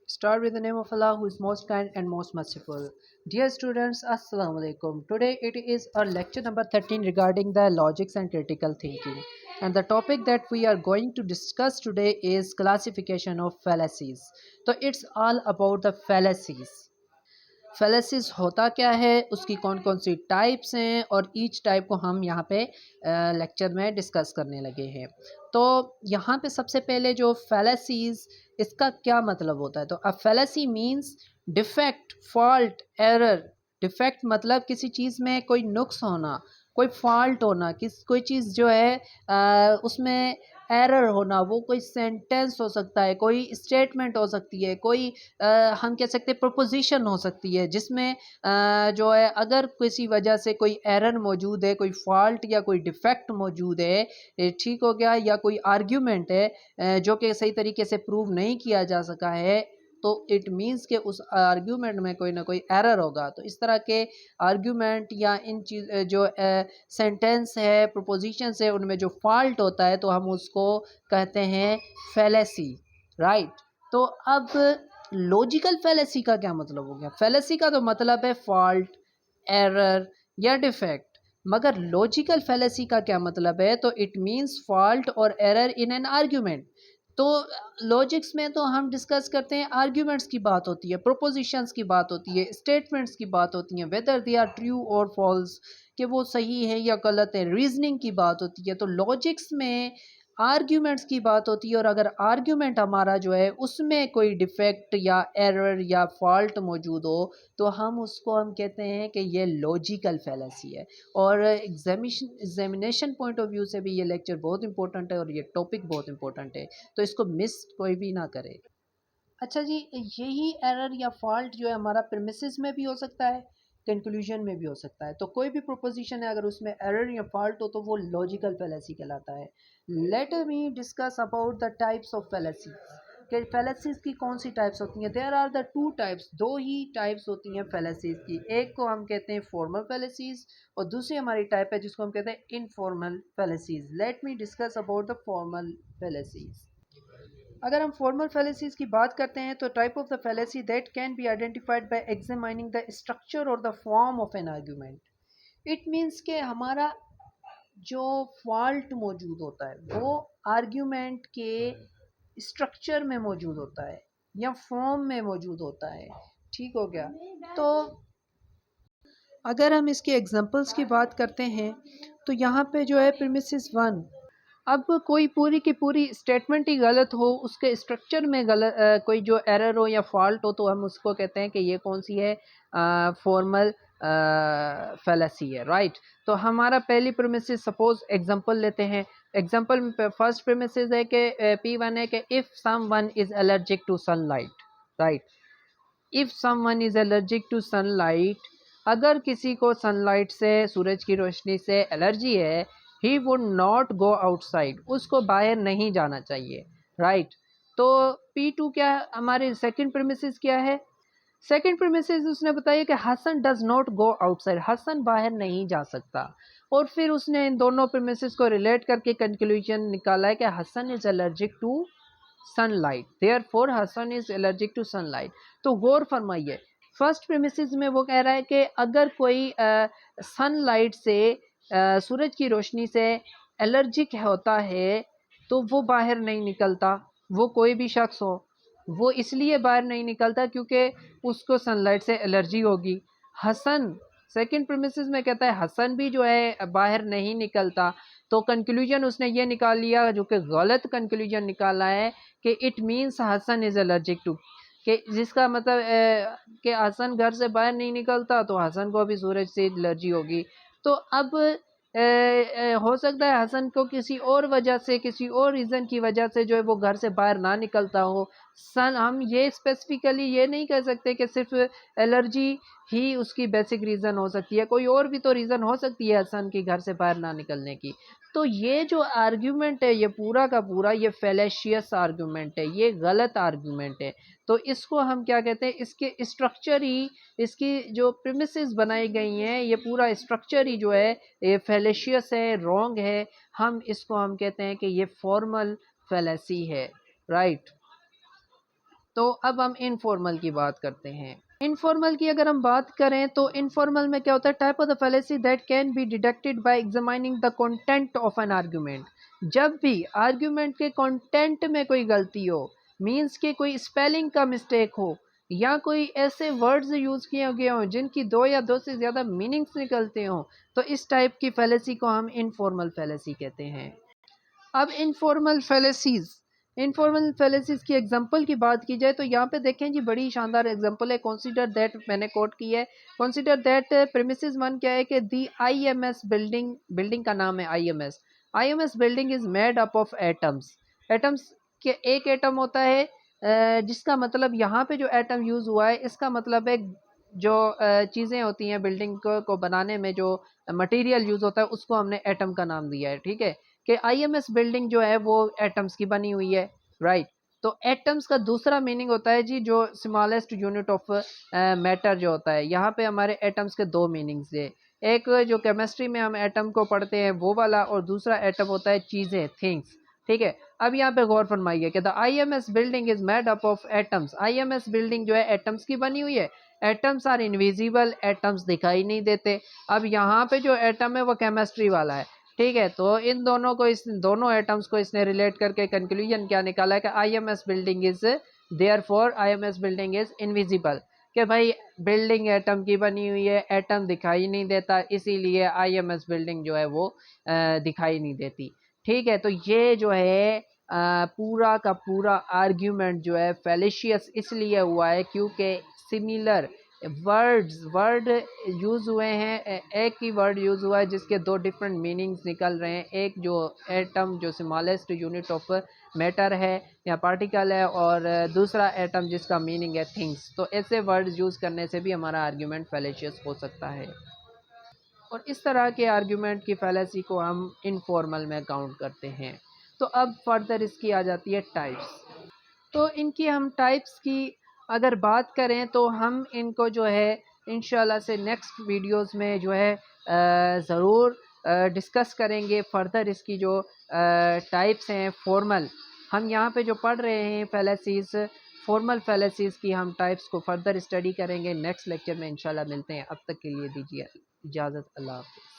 Start with the name of Allah who is most kind and most merciful. Dear students, Assalamu alaikum. Today it is our lecture number 13 regarding the logics and critical thinking. And the topic that we are going to discuss today is classification of fallacies. So it's all about the fallacies. फेलेसिस होता क्या है, उसकी कौन कौन सी types हैं और each type को हम यहाँ पे लेक्चर में डिस्कस करने लगे हैं। तो यहाँ पे सबसे पहले जो फेलेसीज, इसका क्या मतलब होता है। तो a fallacy means defect, fault, error. Defect मतलब किसी चीज़ में कोई नुक्स होना, कोई फॉल्ट होना, कोई चीज़ जो है उसमें एरर होना। वो कोई सेंटेंस हो सकता है, कोई स्टेटमेंट हो सकती है, कोई हम कह सकते हैं प्रोपोजिशन हो सकती है, जिसमें जो है अगर किसी वजह से कोई एरर मौजूद है, कोई फॉल्ट या कोई डिफेक्ट मौजूद है, ठीक हो गया, या कोई आर्ग्यूमेंट है जो कि सही तरीके से प्रूव नहीं किया जा सका है, तो इट मीन्स कि उस आर्ग्यूमेंट में कोई ना कोई एरर होगा। तो इस तरह के आर्ग्यूमेंट या इन चीज़ जो सेंटेंस है, प्रोपोजिशंस है, उनमें जो फॉल्ट होता है तो हम उसको कहते हैं फेलेसी, राइट। तो अब लॉजिकल फेलेसी का क्या मतलब हो गया। फेलेसी का तो मतलब है फॉल्ट, एरर या डिफेक्ट। मगर लॉजिकल फेलेसी का क्या मतलब है, तो इट मीन्स फॉल्ट और एरर इन एन आर्ग्यूमेंट। तो लॉजिक्स में तो हम डिस्कस करते हैं, आर्ग्यूमेंट्स की बात होती है, प्रोपोजिशंस की बात होती है, स्टेटमेंट्स की बात होती है, वेदर दे आर ट्रू और फॉल्स, कि वो सही है या गलत है, रीजनिंग की बात होती है। तो लॉजिक्स में आर्ग्यूमेंट्स की बात होती है, और अगर आर्ग्यूमेंट हमारा जो है उसमें कोई डिफेक्ट या एरर या फॉल्ट मौजूद हो, तो हम कहते हैं कि ये लॉजिकल फेलेसी है। और एग्जामिनेशन पॉइंट ऑफ व्यू से भी ये लेक्चर बहुत इंपॉर्टेंट है और ये टॉपिक बहुत इंपॉर्टेंट है, तो इसको मिस कोई भी ना करे। अच्छा जी, यही एरर या फॉल्ट जो है हमारा प्रीमिसेस में भी हो सकता है, कंक्लूजन में भी हो सकता है। तो कोई भी प्रोपोजिशन है, अगर उसमें एरर या फॉल्ट हो तो वो लॉजिकल फेलेसी कहलाता है। Let me discuss about the types of fallacy, कि फेलेसीज की कौन सी टाइप्स होती हैं। There are the two types, दो ही टाइप्स होती हैं फेलेसीज की। एक को हम कहते हैं फॉर्मल फेलेसीज, और दूसरी हमारी टाइप है जिसको हम कहते हैं informal fallacies. Let me discuss about the formal fallacies. अगर हम फॉर्मल फेलेसीज की बात करते हैं, तो type of the fallacy that can be identified by examining the structure और the form of an argument. It means के हमारा जो फॉल्ट मौजूद होता है वो आर्ग्यूमेंट के स्ट्रक्चर में मौजूद होता है या फॉर्म में मौजूद होता है, ठीक हो गया। तो अगर हम इसके एग्जांपल्स की बात करते हैं, तो यहाँ पे जो है प्रीमिसिस वन। अब कोई पूरी की पूरी स्टेटमेंट ही गलत हो, उसके स्ट्रक्चर में गलत कोई जो एरर हो या फॉल्ट हो, तो हम उसको कहते हैं कि ये कौन सी है, फॉर्मल फेलेसी है, राइट। तो हमारा पहली प्रीमिसिस, सपोज एग्जांपल लेते हैं। एग्जांपल में फर्स्ट प्रीमिसिस है कि P1 है कि if someone is allergic to sunlight, right. If someone is allergic to sunlight, अगर किसी को सनलाइट से, सूरज की रोशनी से एलर्जी है, he would not go outside, उसको बाहर नहीं जाना चाहिए, राइट। तो P2 क्या है, हमारे सेकंड प्रीमिसिस क्या है। सेकंड प्रीमिसिस उसने बताया कि Hasan does not go outside, Hasan बाहर नहीं जा सकता। और फिर उसने इन दोनों प्रीमिसिस को रिलेट करके कंक्लूजन निकाला है कि Hasan is allergic to sunlight, therefore Hasan is allergic to sunlight. तो गौर फरमाइए, फर्स्ट प्रीमिसिस में वो कह रहा है कि अगर कोई सनलाइट से, सूरज की रोशनी से एलर्जिक होता है, तो वो बाहर नहीं निकलता। वो कोई भी शख्स हो, वो इसलिए बाहर नहीं निकलता क्योंकि उसको सनलाइट से एलर्जी होगी। हसन सेकंड प्रीमिसिस में कहता है हसन भी जो है बाहर नहीं निकलता। तो कंक्लूजन उसने ये निकाल लिया, जो कि गलत कंक्लूजन निकाला है, कि it means Hasan is allergic to, कि जिसका मतलब कि हसन घर से बाहर नहीं निकलता, तो हसन को भी सूरज से एलर्जी होगी। तो अब हो सकता है हसन को किसी और वजह से, किसी और रीज़न की वजह से जो है वो घर से बाहर ना निकलता हो। हम ये स्पेसिफिकली ये नहीं कह सकते कि सिर्फ एलर्जी ही उसकी बेसिक रीज़न हो सकती है, कोई और भी तो रीज़न हो सकती है हसन की घर से बाहर ना निकलने की। तो ये जो आर्ग्यूमेंट है, ये पूरा का पूरा ये फेलेशियस आर्ग्यूमेंट है, ये गलत आर्ग्यूमेंट है। तो इसको हम क्या कहते हैं, इसके स्ट्रक्चर ही, इसकी जो प्रीमिसेस बनाई गई हैं, ये पूरा स्ट्रक्चर ही जो है ये फेलेशियस है, रॉन्ग है। हम कहते हैं कि ये फॉर्मल फेलेसी है, राइट। तो अब हम इनफॉर्मल की बात करते हैं। इनफॉर्मल की अगर हम बात करें तो इनफॉर्मल में क्या होता है, type of the fallacy that can be deducted by examining the content of an argument. जब भी आर्गुमेंट के कंटेंट में कोई गलती हो, मींस के कोई स्पेलिंग का मिस्टेक हो या कोई ऐसे वर्ड्स यूज किए गए हों जिनकी दो या दो से ज्यादा मीनिंग्स निकलते हों, तो इस टाइप की फैलेसी को हम इनफॉर्मल फैलेसी कहते हैं। अब इनफॉर्मल फैलेसीज की एग्जांपल की बात की जाए तो यहाँ पे देखें जी, बड़ी शानदार एग्जांपल है। कंसीडर दैट, मैंने कोट की है, कंसीडर दैट प्रीमिसेस वन क्या है कि दी आईएमएस बिल्डिंग, बिल्डिंग का नाम है IMS, IMS building is made up of atoms. Atoms के एक एटम होता है, जिसका मतलब यहाँ पे जो एटम यूज हुआ है इसका मतलब है जो चीज़ें होती हैं बिल्डिंग को बनाने में जो मटेरियल यूज होता है उसको हमने एटम का नाम दिया है, ठीक है। कि आईएमएस बिल्डिंग जो है वो एटम्स की बनी हुई है, राइट। तो एटम्स का दूसरा मीनिंग होता है जी जो स्मॉलेस्ट यूनिट ऑफ मैटर जो होता है। यहाँ पे हमारे एटम्स के दो मीनिंग्स है, एक जो केमिस्ट्री में हम एटम को पढ़ते हैं वो वाला, और दूसरा एटम होता है चीज़ें, थिंग्स, ठीक है। अब यहाँ पे गौर फरमाइए कि the IMS building is made up of atoms. IMS building जो है एटम्स की बनी हुई है। एटम्स आर इनविजिबल, एटम्स दिखाई नहीं देते। अब यहाँ पे जो एटम है वो केमिस्ट्री वाला है, ठीक है। तो इन दोनों को, इस दोनों एटम्स को इसने रिलेट करके कंक्लूजन क्या निकाला है कि IMS building is therefore IMS building is invisible. कि भाई बिल्डिंग एटम की बनी हुई है, एटम दिखाई नहीं देता, इसीलिए आईएमएस बिल्डिंग जो है वो दिखाई नहीं देती, ठीक है। तो ये जो है पूरा का पूरा आर्ग्यूमेंट जो है फेलिशियस इसलिए हुआ है क्योंकि सिमिलर वर्ड यूज़ हुए हैं, एक ही वर्ड यूज़ हुआ है जिसके दो डिफरेंट मीनिंग्स निकल रहे हैं। एक जो एटम जो स्मॉलेस्ट यूनिट ऑफ मैटर है या पार्टिकल है, और दूसरा एटम जिसका मीनिंग है थिंग्स। तो ऐसे वर्ड्स यूज़ करने से भी हमारा आर्ग्यूमेंट फेलिशियस हो सकता है, और इस तरह के आर्ग्यूमेंट की फैलेसी को हम इनफॉर्मल में काउंट करते हैं। तो अब फर्दर इसकी आ जाती है टाइप्स। तो इनकी हम टाइप्स की अगर बात करें तो हम इनको जो है इंशाल्लाह से नेक्स्ट वीडियोस में जो है ज़रूर डिस्कस करेंगे फर्दर। इसकी जो टाइप्स हैं फॉर्मल, हम यहाँ पे जो पढ़ रहे हैं फैलेसीज, फॉर्मल फैलेसीज की हम टाइप्स को फर्दर स्टडी करेंगे नेक्स्ट लेक्चर में इंशाल्लाह। मिलते हैं, अब तक के लिए दीजिए इजाज़त, अल्लाह हाफ़िज़।